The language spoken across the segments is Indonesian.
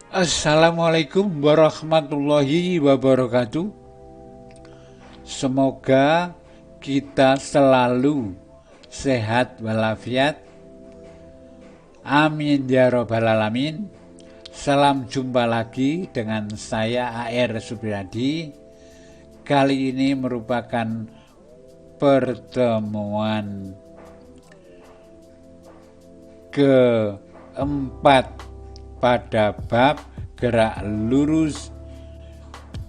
Assalamualaikum warahmatullahi wabarakatuh. Semoga kita selalu sehat walafiat. Amin ya robbal alamin. Salam jumpa lagi dengan saya AR Supriyadi. Kali ini merupakan pertemuan keempat pada bab gerak lurus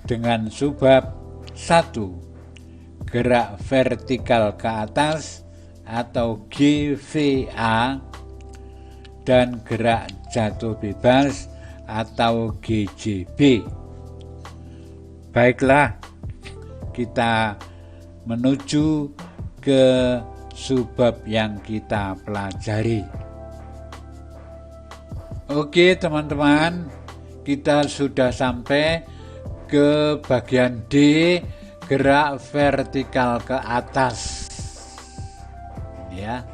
dengan subbab 1, gerak vertikal ke atas atau GVA, dan gerak jatuh bebas atau GJB. Baiklah, kita menuju ke subbab yang kita pelajari. Oke teman-teman, kita sudah sampai ke bagian D, gerak vertikal ke atas. Ya,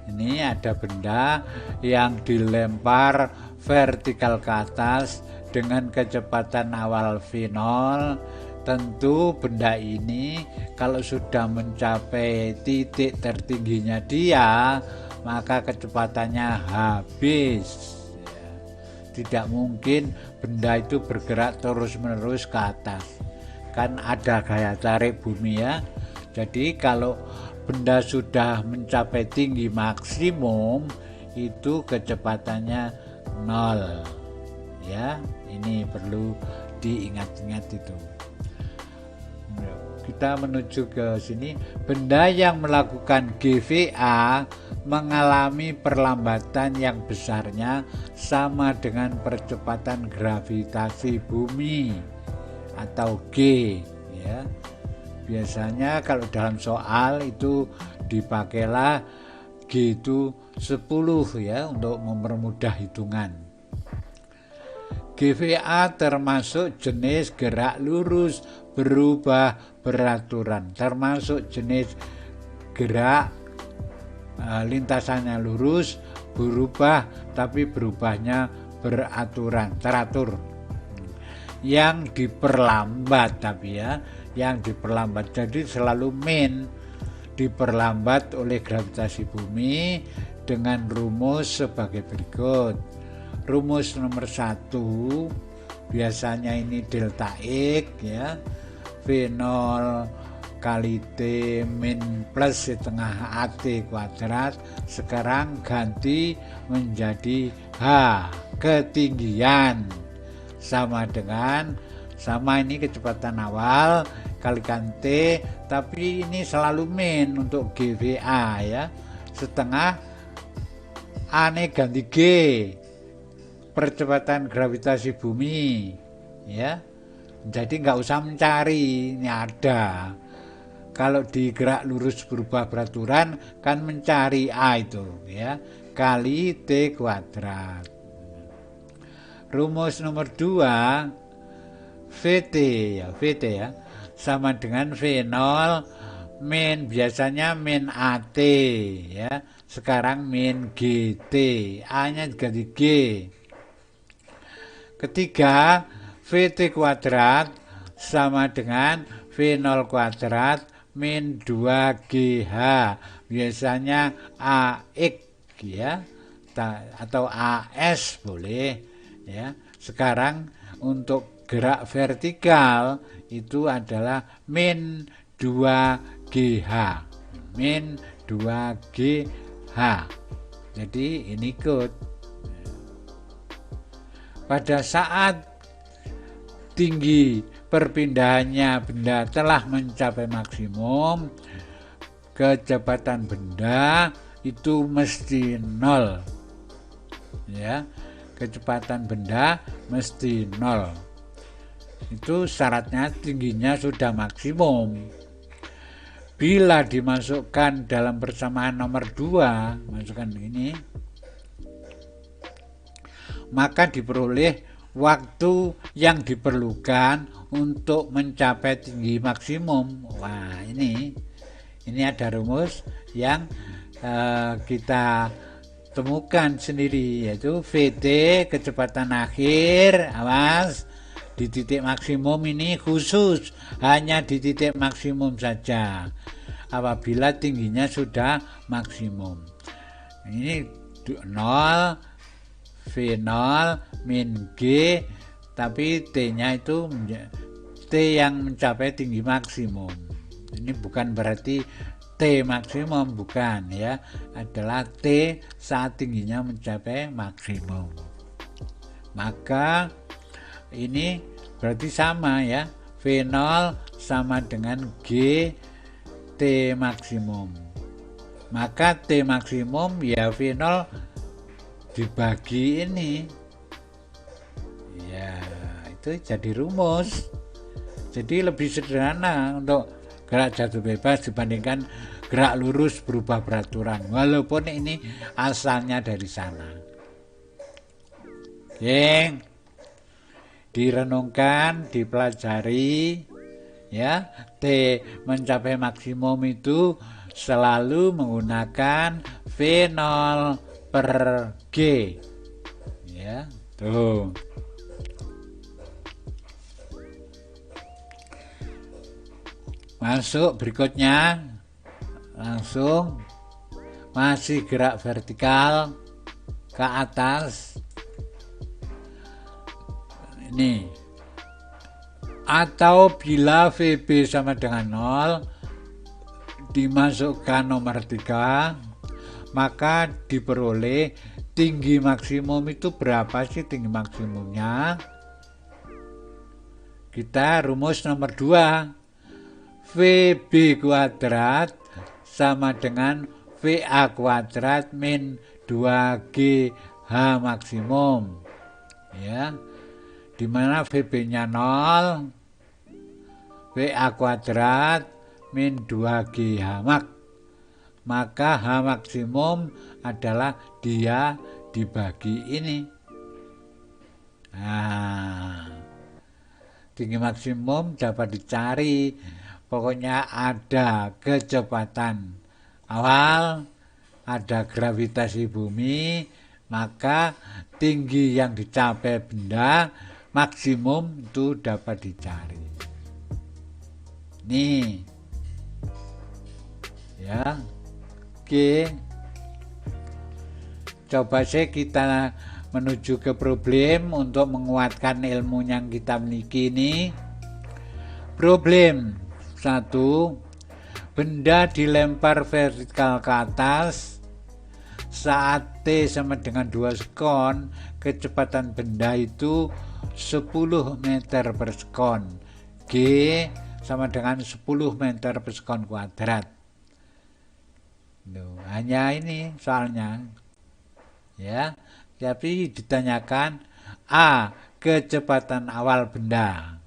ini ada benda yang dilempar vertikal ke atas dengan kecepatan awal V0. Tentu benda ini kalau sudah mencapai titik tertingginya dia, maka kecepatannya habis. Tidak mungkin benda itu bergerak terus-menerus ke atas. Kan ada gaya tarik bumi ya. Jadi kalau benda sudah mencapai tinggi maksimum, itu kecepatannya 0. Ya, ini perlu diingat-ingat itu. Kita menuju ke sini. Benda yang melakukan GVA mengalami perlambatan yang besarnya sama dengan percepatan gravitasi bumi atau G ya. Biasanya kalau dalam soal itu dipakailah G itu 10 ya untuk mempermudah hitungan. GVA termasuk jenis gerak lurus berubah beraturan, termasuk jenis gerak lintasannya lurus berubah, tapi berubahnya beraturan, teratur. Yang diperlambat, tapi ya, yang diperlambat, jadi selalu diperlambat oleh gravitasi bumi dengan rumus sebagai berikut. Rumus nomor 1 biasanya ini delta X ya, V0 kali T min plus setengah AT kuadrat. Sekarang ganti menjadi H, ketinggian, sama dengan, sama ini kecepatan awal kalikan T, tapi ini selalu min untuk GVA ya, setengah A nih ganti G, percepatan gravitasi bumi ya. Jadi nggak usah mencari, ini ada. Kalau di gerak lurus berubah beraturan kan mencari A itu ya, kali T kuadrat. Rumus nomor 2, VT ya sama dengan V0 min, biasanya min AT ya, sekarang min GT, A nya ganti G. Ketiga, VT kuadrat sama dengan V0 kuadrat min 2GH, biasanya AX ya, atau AS boleh ya. Sekarang untuk gerak vertikal itu adalah min 2GH, min 2GH. Jadi ini ikut. Pada saat tinggi perpindahannya benda telah mencapai maksimum, kecepatan benda itu mesti 0 ya, kecepatan benda mesti 0. Itu syaratnya tingginya sudah maksimum. Bila dimasukkan dalam persamaan nomor 2, masukkan ini, maka diperoleh waktu yang diperlukan untuk mencapai tinggi maksimum. Wah, ini ada rumus yang kita temukan sendiri, yaitu VT kecepatan akhir, awas, di titik maksimum ini khusus hanya di titik maksimum saja apabila tingginya sudah maksimum. Ini 0 V0 min G, tapi T-nya itu T yang mencapai tinggi maksimum. Ini bukan berarti T maksimum, bukan ya, adalah T saat tingginya mencapai maksimum. Maka ini berarti sama ya, V0 sama dengan G T maksimum. Maka T maksimum ya V0 dibagi ini. Ya, itu jadi rumus. Jadi lebih sederhana untuk gerak jatuh bebas dibandingkan gerak lurus berubah peraturan, walaupun ini asalnya dari sana. Oke, direnungkan, dipelajari ya. T mencapai maksimum itu selalu menggunakan V0 per G ya, tuh. Masuk berikutnya, langsung masih gerak vertikal ke atas. Ini atau bila VB sama dengan 0 dimasukkan nomor 3, maka diperoleh tinggi maksimum itu berapa sih tinggi maksimumnya. Kita rumus nomor 2, VB kuadrat sama dengan VA kuadrat min 2GH maksimum ya, dimana VB nya 0, VA kuadrat min 2GH mak, maka H maksimum adalah dia dibagi ini. Nah, tinggi maksimum dapat dicari. Pokoknya ada kecepatan awal, ada gravitasi bumi, maka tinggi yang dicapai benda maksimum itu dapat dicari. Nih ya, oke, coba sih kita menuju ke problem untuk menguatkan ilmu yang kita miliki ini. Problem 1, benda dilempar vertikal ke atas saat T sama dengan 2 sekon, kecepatan benda itu 10 meter per sekon, G sama dengan 10 meter per sekon kuadrat. Loh, hanya ini soalnya ya, tapi ditanyakan A, kecepatan awal benda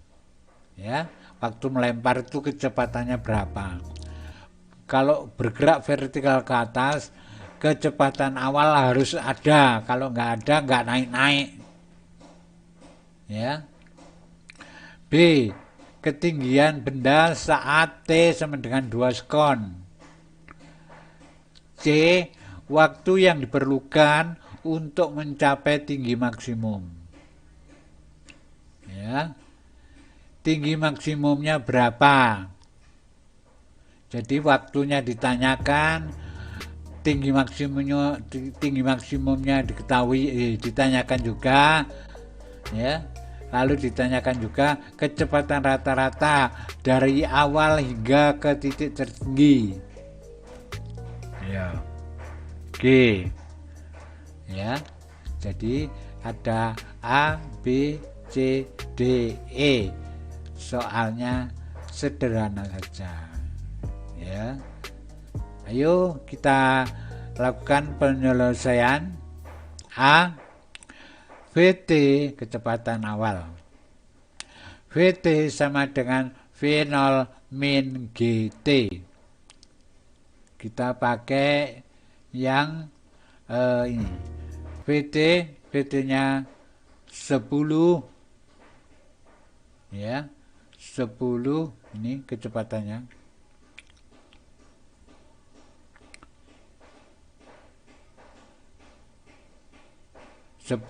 ya, waktu melempar itu kecepatannya berapa. Kalau bergerak vertikal ke atas, kecepatan awal harus ada, kalau nggak ada nggak naik-naik ya. B, ketinggian benda saat T sama dengan 2 sekon. C, waktu yang diperlukan untuk mencapai tinggi maksimum ya. Tinggi maksimumnya berapa? Jadi waktunya ditanyakan, tinggi maksimumnya diketahui, ditanyakan juga ya. Lalu ditanyakan juga kecepatan rata-rata dari awal hingga ke titik tertinggi ya. Oke ya, jadi ada A, B, C, D, E. Soalnya sederhana saja ya. Ayo kita lakukan penyelesaian. A, VT kecepatan awal, VT sama dengan V0 min GT. Kita pakai yang ini, VT nya 10 ya, 10 ini kecepatannya. 10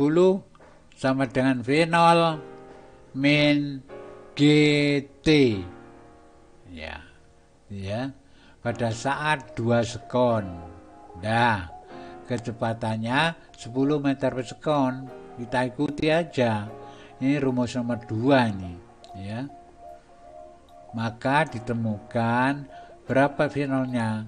sama dengan V0 min GT. Ya. Ya. Pada saat 2 sekon. Nah, kecepatannya 10 meter per sekon. Kita ikuti aja. Ini rumus nomor 2 ini, ya. Maka ditemukan berapa V0-nya.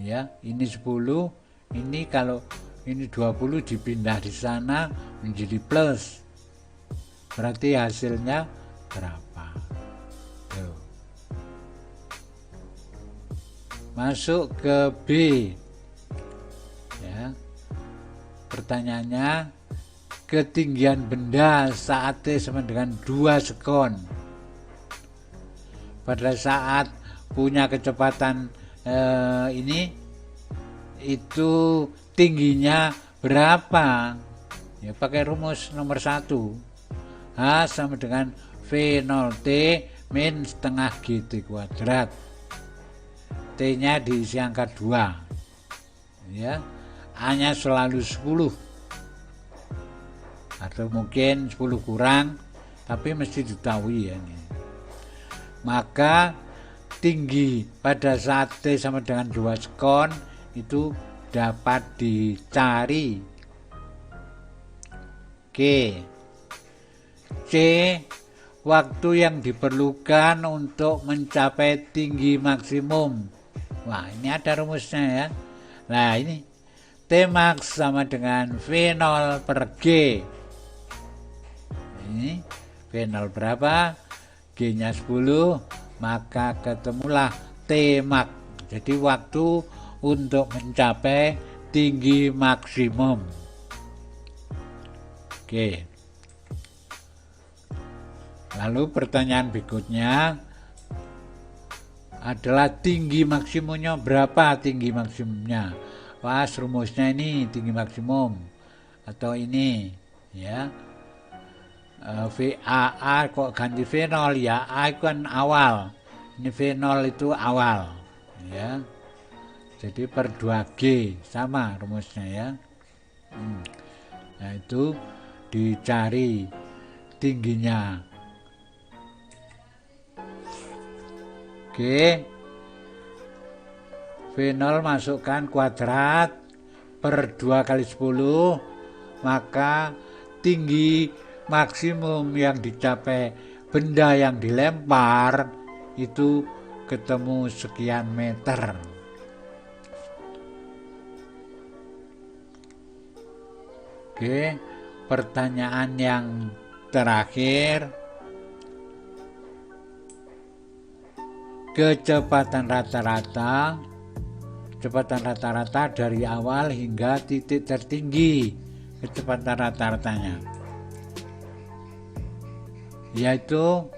Ya, ini 10, ini kalau ini 20 dipindah di sana menjadi plus. Berarti hasilnya berapa? Tuh. Masuk ke B. Ya. Pertanyaannya, ketinggian benda saat T sama dengan 2 sekon. Pada saat punya kecepatan ini itu tingginya berapa? Ya, pakai rumus nomor 1. H sama dengan V0T min setengah GT kuadrat. T-nya diisi angka 2. Ya. A-nya selalu 10. Atau mungkin 10 kurang, tapi mesti diketahui ya ini. Maka tinggi pada saat T sama dengan 2 sekon itu dapat dicari. Oke. C. Waktu yang diperlukan untuk mencapai tinggi maksimum. Wah, ini ada rumusnya ya. Nah, ini T max sama dengan V0 per G. Ini V0 berapa? G-nya 10, maka ketemulah T max. Jadi waktu untuk mencapai tinggi maksimum. Oke. Lalu pertanyaan berikutnya adalah tinggi maksimumnya berapa tinggi maksimumnya? Wah, rumusnya ini tinggi maksimum atau ini ya. VAA kok ganti V0 ya, A itu kan awal, ini V0 itu awal ya, jadi per 2G sama rumusnya ya. Nah, itu dicari tingginya. Oke, V0 masukkan kuadrat per 2 kali 10, maka tinggi maksimum yang dicapai benda yang dilempar itu ketemu sekian meter. Oke, pertanyaan yang terakhir, kecepatan rata-rata dari awal hingga titik tertinggi, kecepatan rata-ratanya yaitu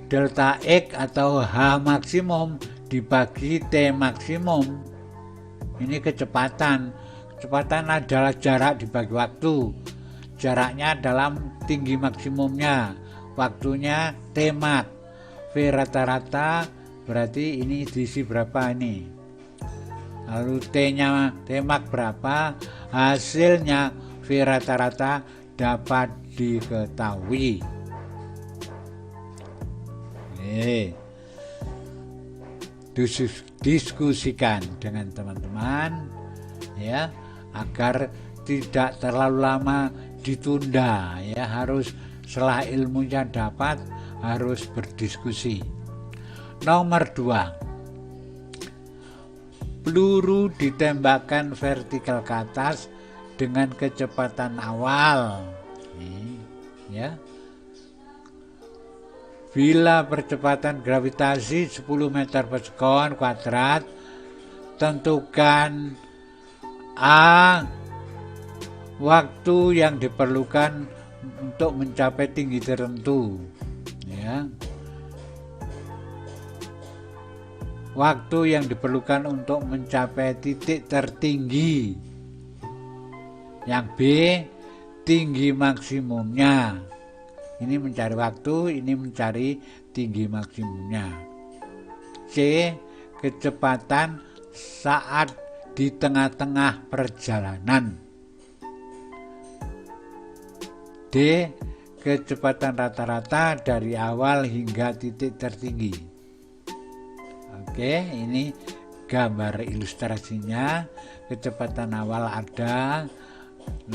delta X atau H maksimum dibagi T maksimum. Ini kecepatan adalah jarak dibagi waktu. Jaraknya dalam tinggi maksimumnya, waktunya T max. V rata-rata berarti ini diisi berapa ini. Lalu T-nya T max berapa, hasilnya V rata-rata dapat diketahui. Diskusikan dengan teman-teman ya, agar tidak terlalu lama ditunda ya, harus setelah ilmunya dapat harus berdiskusi. Nomor 2, peluru ditembakkan vertikal ke atas dengan kecepatan awal ya. Bila percepatan gravitasi 10 meter per sekon kuadrat, tentukan A. Waktu yang diperlukan untuk mencapai tinggi tertentu ya. Waktu yang diperlukan untuk mencapai titik tertinggi. Yang B. Tinggi maksimumnya. Ini mencari waktu, ini mencari tinggi maksimumnya. C. Kecepatan saat di tengah-tengah perjalanan. D. Kecepatan rata-rata dari awal hingga titik tertinggi. Oke, ini gambar ilustrasinya. Kecepatan awal ada,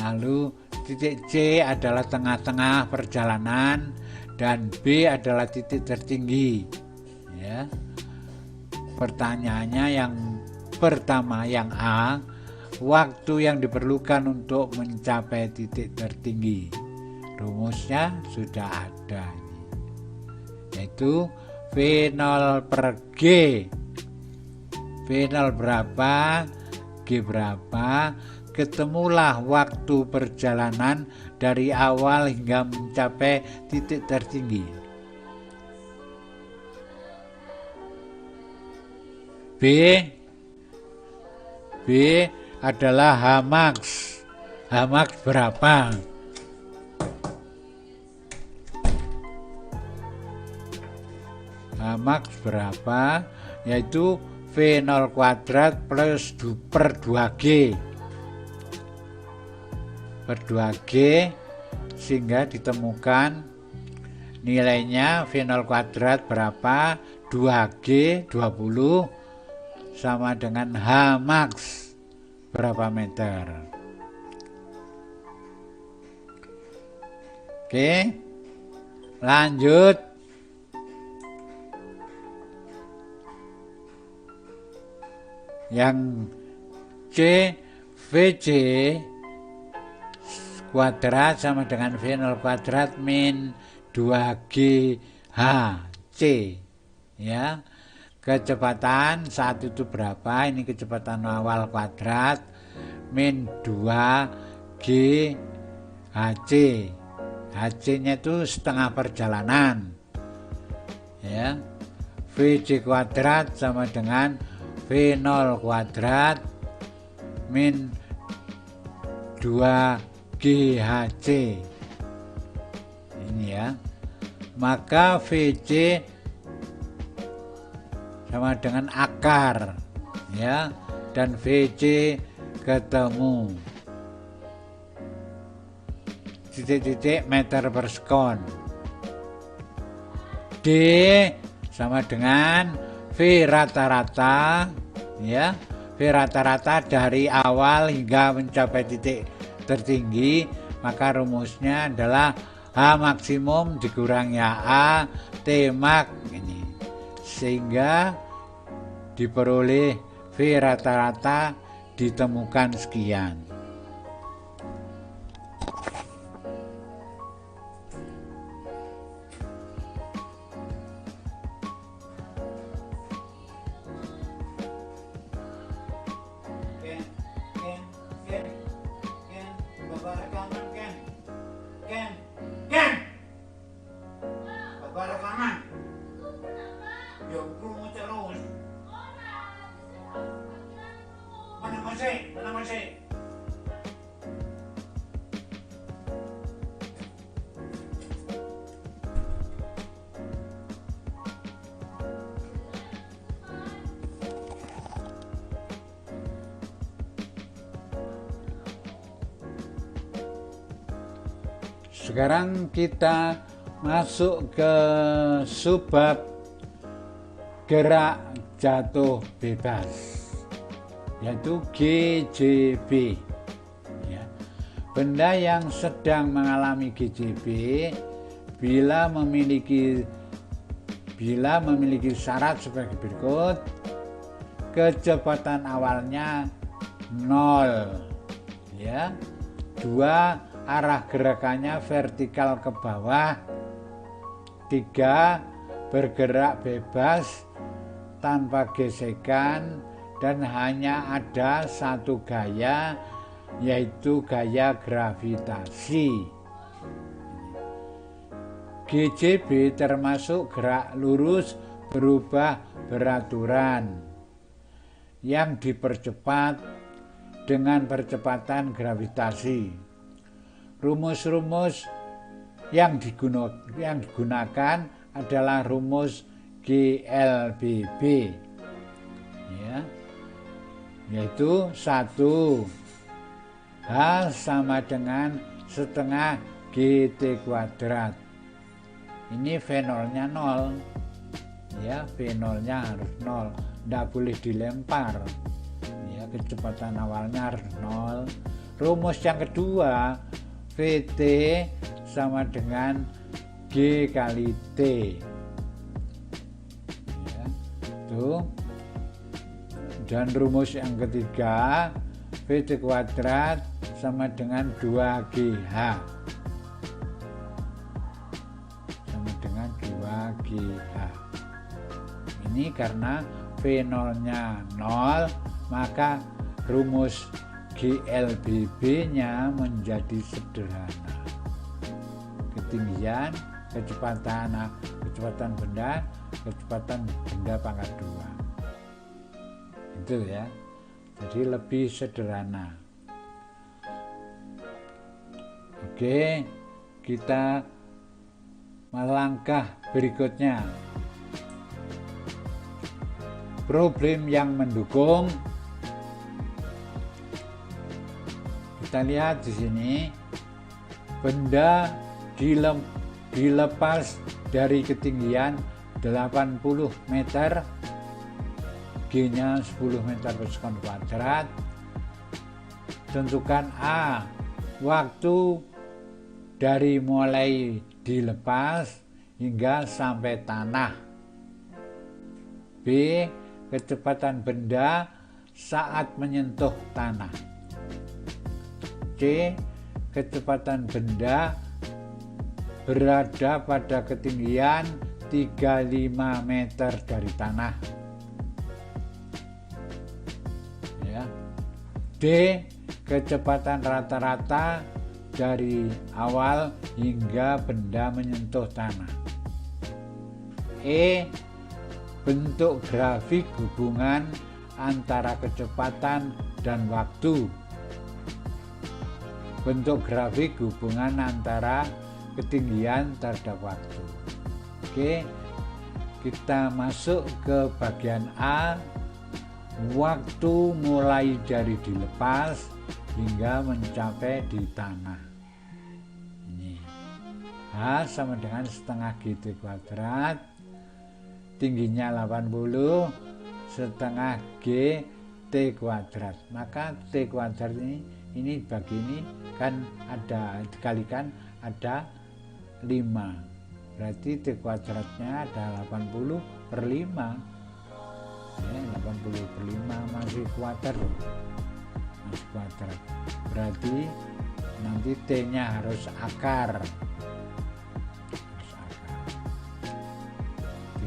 lalu titik C adalah tengah-tengah perjalanan dan B adalah titik tertinggi. Ya. Pertanyaannya yang pertama, yang A, waktu yang diperlukan untuk mencapai titik tertinggi. Rumusnya sudah ada, yaitu V0 per G. V0 berapa, G berapa, ketemulah waktu perjalanan dari awal hingga mencapai titik tertinggi. B adalah Hmax. Hmax berapa? Hmax berapa? Yaitu V0 kuadrat plus per 2G per 2G, sehingga ditemukan nilainya V0 kuadrat berapa? 2G 20 sama dengan Hmax berapa meter. Oke, lanjut. Yang C, VC kuadrat sama dengan V0 kuadrat min 2GHC. Ya, kecepatan saat itu berapa? Ini kecepatan awal kuadrat min 2GHC. HC-nya itu setengah perjalanan. Ya, VC kuadrat sama dengan V0 kuadrat min 2GHC. Ini ya. Maka VC sama dengan akar, ya, dan VC ketemu. Titik-titik meter per sekon. D sama dengan V rata-rata, ya, V rata-rata dari awal hingga mencapai titik tertinggi. Maka rumusnya adalah H maksimum dikurangi A T max ini, sehingga diperoleh V rata-rata ditemukan sekian. Sekarang kita masuk ke subbab gerak jatuh bebas, yaitu GJB. Ya. Benda yang sedang mengalami GJB bila memiliki syarat sebagai berikut: kecepatan awalnya 0, ya. 2, arah gerakannya vertikal ke bawah. 3, bergerak bebas tanpa gesekan dan hanya ada satu gaya, yaitu gaya gravitasi. GJB termasuk gerak lurus berubah beraturan yang dipercepat dengan percepatan gravitasi. Rumus-rumus yang digunakan adalah rumus GLBB, ya, yaitu 1, H sama dengan setengah GT kuadrat. Ini V0-nya 0. Ya, V0-nya harus 0. Tidak boleh dilempar. Ya, kecepatan awalnya harus 0. Rumus yang kedua, VT sama dengan G kali T. Ya, itu. Dan rumus yang ketiga, VT kuadrat sama dengan 2GH. Sama dengan 2GH. Ini karena V0-nya 0, maka rumus GLBB-nya menjadi sederhana. Ketinggian, kecepatan benda, kecepatan benda pangkat 2. Itu ya. Jadi lebih sederhana. Oke, kita melangkah berikutnya. Problem yang mendukung. Kita lihat di sini, benda dilepas dari ketinggian 80 meter, G-nya 10 meter per sekon kuadrat. Tentukan A, waktu dari mulai dilepas hingga sampai tanah. B, kecepatan benda saat menyentuh tanah. C, kecepatan benda berada pada ketinggian 35 meter dari tanah. Ya. D, kecepatan rata-rata dari awal hingga benda menyentuh tanah. E, bentuk grafik hubungan antara kecepatan dan waktu. Bentuk grafik hubungan antara ketinggian terhadap waktu. Oke, kita masuk ke bagian A. Waktu mulai dari dilepas hingga mencapai di tanah. Ini H sama dengan setengah GT kuadrat, tingginya 80, setengah GT kuadrat. Maka T kuadrat ini bagi ini kan ada dikalikan ada 5. Berarti T kuadratnya ada 80/5. Ya, 80/5 masih kuadrat. Masih kuadrat. Berarti nanti T-nya harus akar. Harus akar.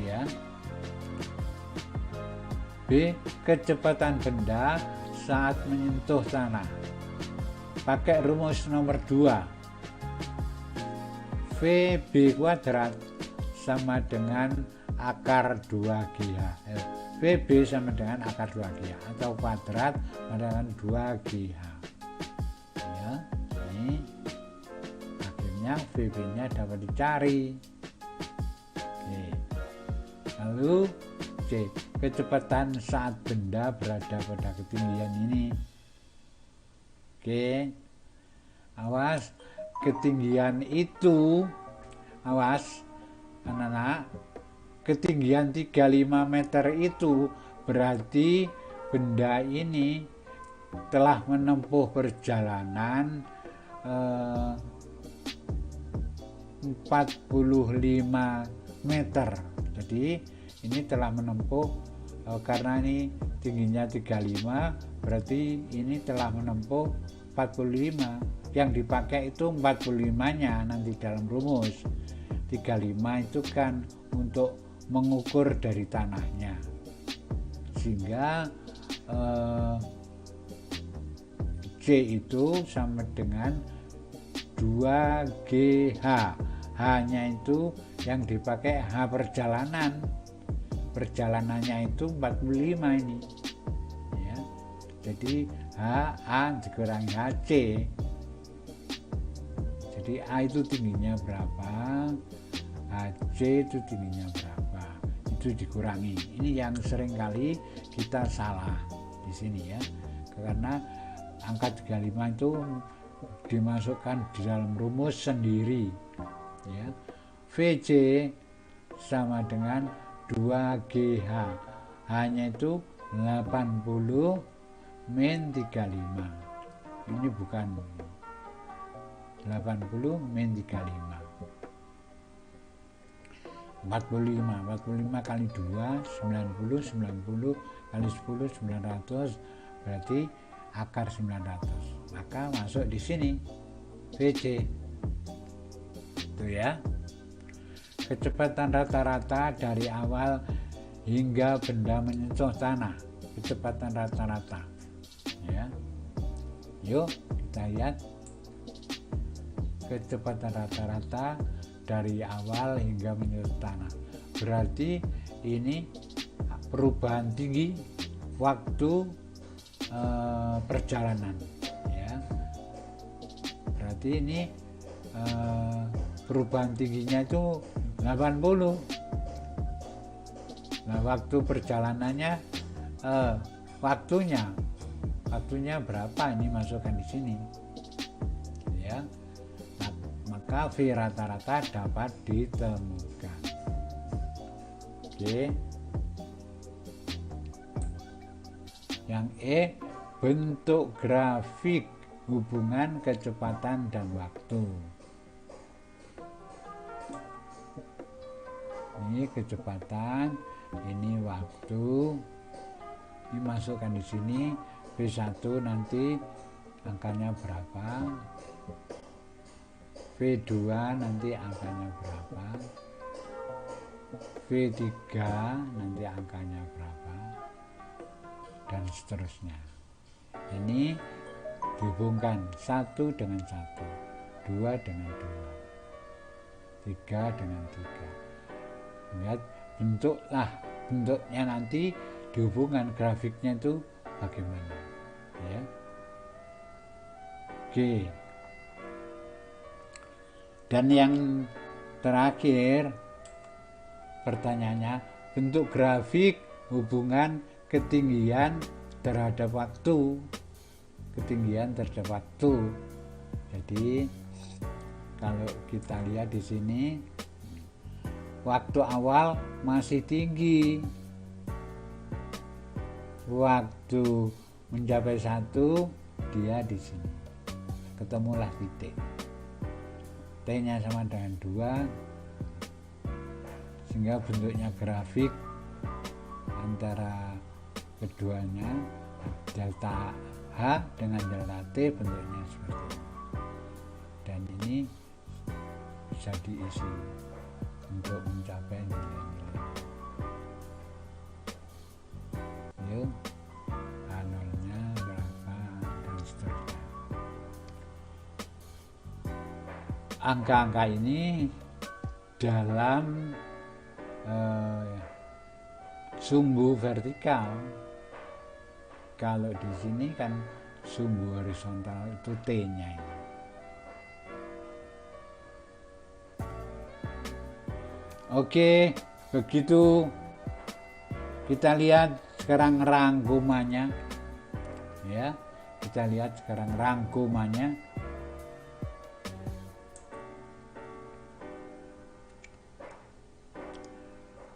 Ya. B, kecepatan benda saat menyentuh tanah. Pakai rumus nomor 2. VB kuadrat sama dengan akar 2GH. VB sama dengan akar 2GH atau kuadrat sama dengan 2GH. Ya, ini akhirnya VB-nya dapat dicari. Oke. Lalu C, kecepatan saat benda berada pada ketinggian ini. Oke. Awas, ketinggian itu, awas anak-anak, ketinggian 35 meter itu berarti benda ini telah menempuh perjalanan 45 meter. Jadi ini telah menempuh karena ini tingginya 35, berarti ini telah menempuh 45. Yang dipakai itu 45-nya nanti dalam rumus. 35 itu kan untuk mengukur dari tanahnya, sehingga C itu sama dengan 2GH. H-nya itu yang dipakai H perjalanan. Perjalanannya itu 45 ini. Ya. Jadi HA dikurangi HC. Jadi A itu tingginya berapa, HC itu tingginya berapa, itu dikurangi. Ini yang sering kali kita salah di sini ya, karena angka 35 itu dimasukkan di dalam rumus sendiri, ya. VC sama dengan 2GH, hanya itu 80 min 35. Ini bukan 80 min 35. 45 kali 2 90, 90 kali 10 900, berarti akar 900. Maka masuk di sini VC. Itu ya. Kecepatan rata-rata dari awal hingga benda menyentuh tanah. Kecepatan rata-rata. Ya. Yuk kita lihat kecepatan rata-rata dari awal hingga menyentuh tanah. Berarti ini perubahan tinggi waktu perjalanan, ya. Berarti ini perubahan tingginya itu 80. Nah, waktu perjalanannya waktunya berapa, ini masukkan di sini, ya. Nah, maka V rata-rata dapat ditemukan. Oke. Yang E, bentuk grafik hubungan kecepatan dan waktu. Ini kecepatan, ini waktu. Ini masukkan di sini. V1 nanti angkanya berapa, V2 nanti angkanya berapa, V3 nanti angkanya berapa, dan seterusnya. Ini dihubungkan 1 dengan 1, 2 dengan 2, 3 dengan 3. Lihat bentuknya nanti dihubungkan grafiknya itu bagaimana, ya. Oke. Dan yang terakhir pertanyaannya, bentuk grafik hubungan ketinggian terhadap waktu. Ketinggian terhadap waktu. Jadi kalau kita lihat di sini, waktu awal masih tinggi. Waktu mencapai 1, dia di sini. Ketemulah titik. T-nya sama dengan 2, sehingga bentuknya grafik antara keduanya, delta H dengan delta T bentuknya seperti ini. Dan ini bisa diisi untuk mencapai nilai-nilai. Yuk, H0-nya berapa dan seterusnya. Angka-angka ini dalam sumbu vertikal. Kalau di sini kan sumbu horizontal itu T-nya ini. Oke, begitu. Kita lihat sekarang rangkumannya. Ya, kita lihat sekarang rangkumannya.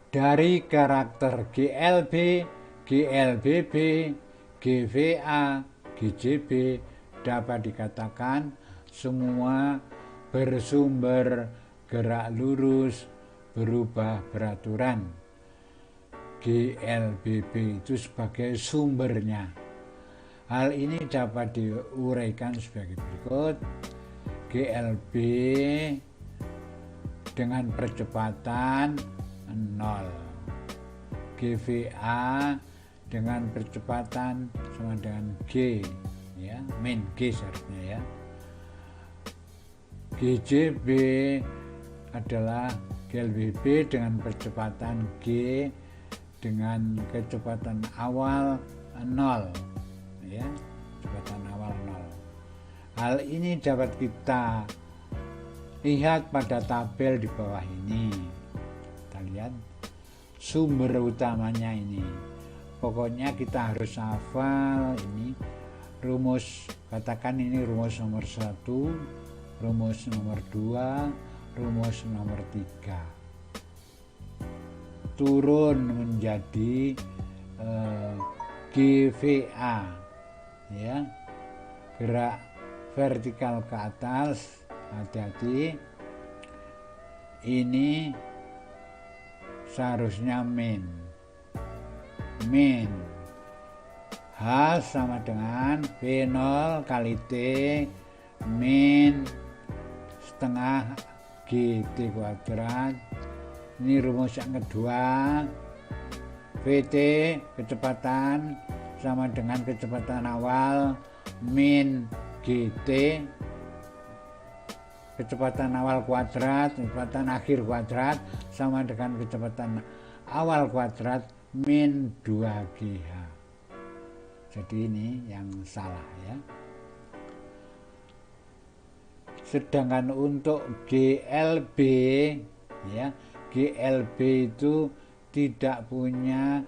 Dari karakter GLB, GLBB, GVA, GJB dapat dikatakan semua bersumber gerak lurus berubah beraturan. GLBB itu sebagai sumbernya. Hal ini dapat diuraikan sebagai berikut. GLB dengan percepatan 0, GVA dengan percepatan sama dengan G, ya, min G seharusnya, ya. GJB adalah GLBB dengan percepatan G dengan kecepatan awal 0, ya, kecepatan awal 0. Hal ini dapat kita lihat pada tabel di bawah ini. Kita lihat sumber utamanya ini. Pokoknya kita harus hafal ini rumus, katakan ini rumus nomor 1, rumus nomor 2, rumus nomor 3. Turun menjadi GVA, ya, gerak vertikal ke atas, hati-hati, ini seharusnya min H sama dengan V0 kali T min setengah GT kuadrat. Ini rumus yang kedua. VT kecepatan sama dengan kecepatan awal min GT kecepatan awal kuadrat, kecepatan akhir kuadrat sama dengan kecepatan awal kuadrat min 2GH. Jadi ini yang salah, ya. Sedangkan untuk GLB, ya, GLB itu tidak punya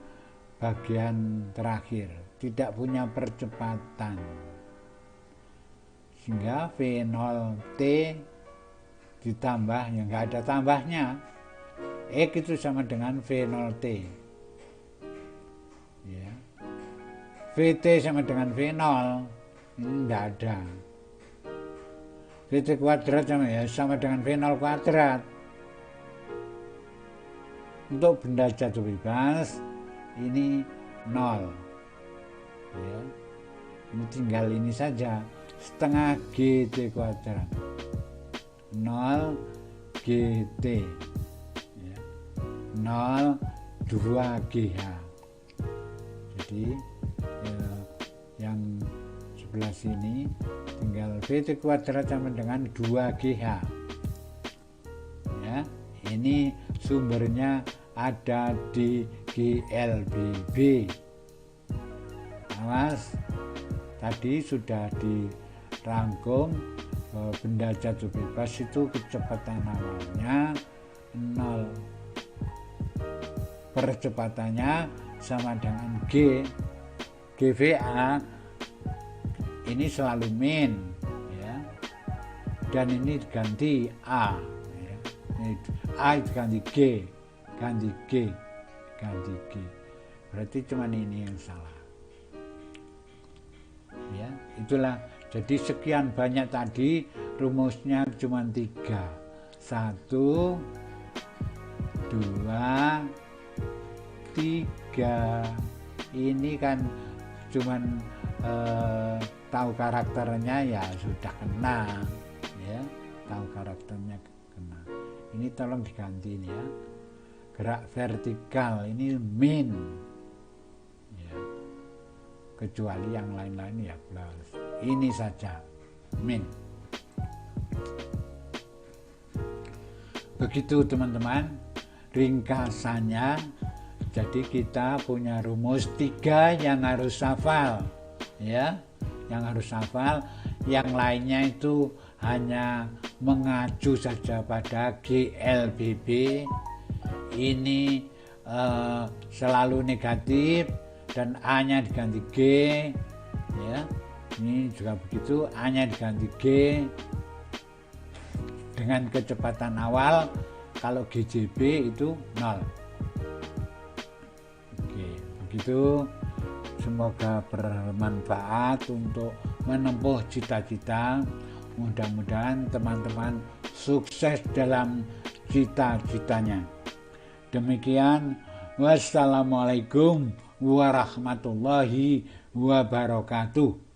bagian terakhir, tidak punya percepatan, sehingga V0T ditambah, yang nggak ada tambahnya, X itu sama dengan V0T, ya. VT sama dengan V0, ini nggak ada. VT kuadrat sama dengan V0 kuadrat. Untuk benda jatuh bebas ini 0, ya. Ini tinggal ini saja, setengah GT kuadrat, 0 GT, ya. 0 2GH. Jadi yang sebelah sini tinggal VT kuadrat sama dengan 2GH, ya. Ini sumbernya ada di GLBB. Awas, tadi sudah dirangkum benda jatuh bebas itu kecepatan awalnya 0, percepatannya sama dengan GVA ini selalu min, ya, dan ini diganti A, ya. Ini A diganti G, ganti G, berarti cuma ini yang salah, ya. Itulah, jadi sekian banyak tadi rumusnya cuma 3, 1, 2, 3. Ini kan cuman tahu karakternya ya sudah kena, ya, tahu karakternya kena. Ini tolong diganti ini, ya, gerak vertikal ini min, ya, kecuali yang lain-lain ya plus, ini saja min. Begitu teman-teman ringkasannya. Jadi kita punya rumus 3 yang harus hafal, ya, yang harus hafal. Yang lainnya itu hanya mengacu saja pada GLBB. Ini selalu negatif dan A-nya diganti G, ya. Ini juga begitu, A-nya diganti G dengan kecepatan awal. Kalau GJB itu 0. Begitu, semoga bermanfaat untuk menempuh cita-cita. Mudah-mudahan teman-teman sukses dalam cita-citanya. Demikian, wassalamualaikum warahmatullahi wabarakatuh.